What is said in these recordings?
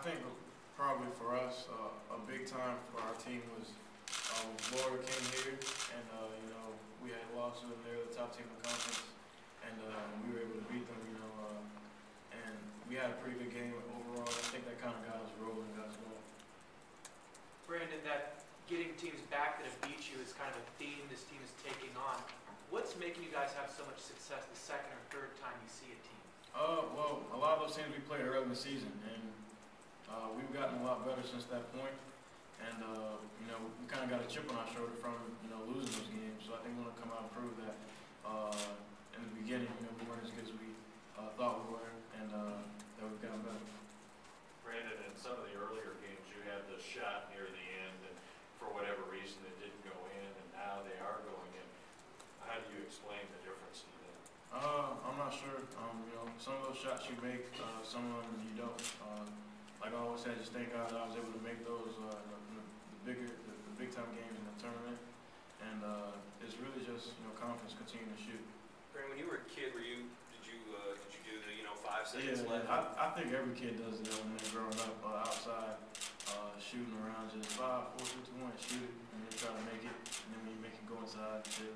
think probably for us, a big time for our team was when Florida came here, and we had lost to them. They were the top team in the conference, and we were able to beat them. And we had a pretty good game overall. I think that kind of got us rolling, got us going. Brandon, that getting teams back that have beat you is kind of a theme this team is taking on. What's making you guys have so much success the second or third time you see a team? Well, a lot of those teams we played early in the season, and we've gotten a lot better since that point. And we kind of got a chip on our shoulder from losing those games. So I think we're gonna come out and prove that in the beginning, we weren't as good as we thought we were, and that we've gotten better. Brandon, in some of the earlier games, you had the shot near the end, and for whatever reason, it didn't go in, and now they are going in. How do you explain the difference in that? I'm not sure. Some of those shots you make, some of them you don't. Like I always said, just thank God that I was able to make those the big time games in the tournament, and it's really just confidence, continuing to shoot. Brandon, when you were a kid, did you do the 5 seconds Yeah, left? I think every kid does that when they're growing up outside, shooting around, just 5, 4, 6, 1, shoot it, and then try to make it, and then when you make it go inside, too.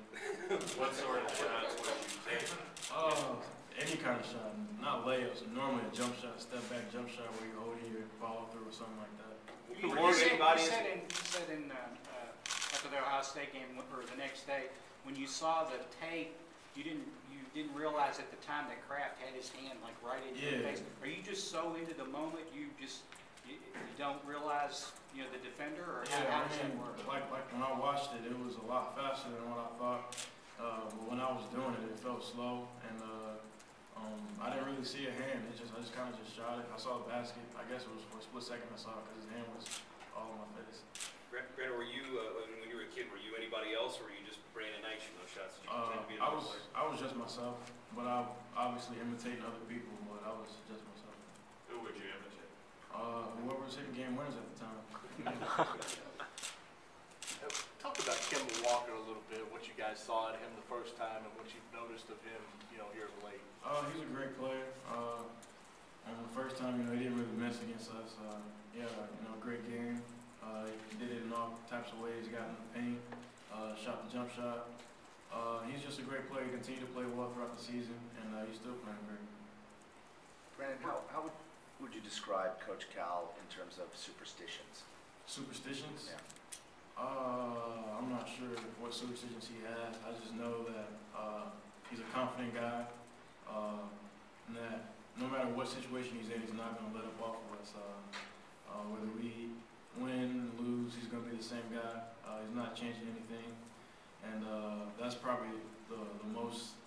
What sort of shots would you take? Any kind of shot, not layups. Normally a jump shot, step back jump shot where you hold it here, follow through or something like that. You said in after the Ohio State game or the next day, when you saw the tape, you didn't realize at the time that Kraft had his hand like right in your face. Are you just so into the moment you don't realize the defender, or how does that work? Like when I watched it, it was a lot faster than what I thought. But when I was doing it, it felt slow, and I didn't really see a hand. I just kind of shot it. I saw the basket. I guess it was for a split second I saw it because his hand was all in my face. Brandon, were you when you were a kid? Were you anybody else, or were you just Brandon Knight shooting those shots? Did you pretend to be another player? I was just myself, but I obviously imitating other people. But I was just myself. Who would you imitate? Whoever was hitting game winners at the time. Talk about Kemba Walker a little bit, what you guys saw at him the first time and what you've noticed of him, here of late. He's a great player. And the first time, he didn't really miss against us. He had a great game. He did it in all types of ways. He got in the paint, shot the jump shot. He's just a great player. He continued to play well throughout the season, and he's still playing great. Brandon, how would you describe Coach Cal in terms of superstitions? Superstitions? Yeah. I'm not sure what superstitions he has. I just know that he's a confident guy, and that no matter what situation he's in, he's not going to let up off of us. Whether we win, lose, he's going to be the same guy. He's not changing anything, and that's probably the most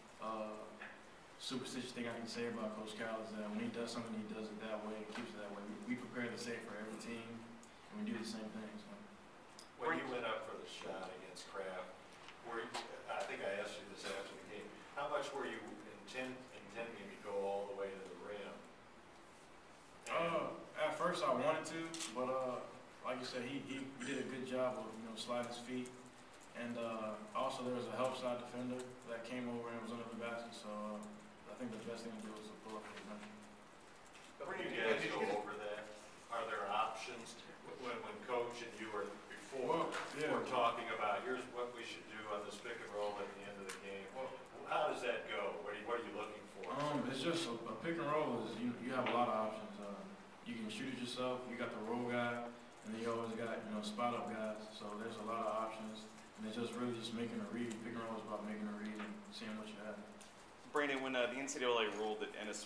superstitious thing I can say about Coach Cal is that when he does something, he does it that way, he keeps it that way. We prepare the same for every team, and we do the same thing. So. When you went up for the shot against Kraft, I think I asked you this after the game, how much were you intending to go all the way to the rim? At first I wanted to, but like you said, he did a good job of sliding his feet, and also there was a help side defender that came over and was under the basket, so I think the best thing to do was to pull up for the bench. When you guys go over that, are there options when Coach and you were before we're talking about here's what we should do on this pick and roll at the end of the game? How does that go? What are you looking for? It's just a pick and roll is you have a lot of options. You can shoot it yourself. You got the roll guy, and then you always got spot up guys. So there's a lot of options, and it's just really just making a read. Pick and roll is about making a read and seeing what you have. Brandon, when the NCAA ruled that Ennis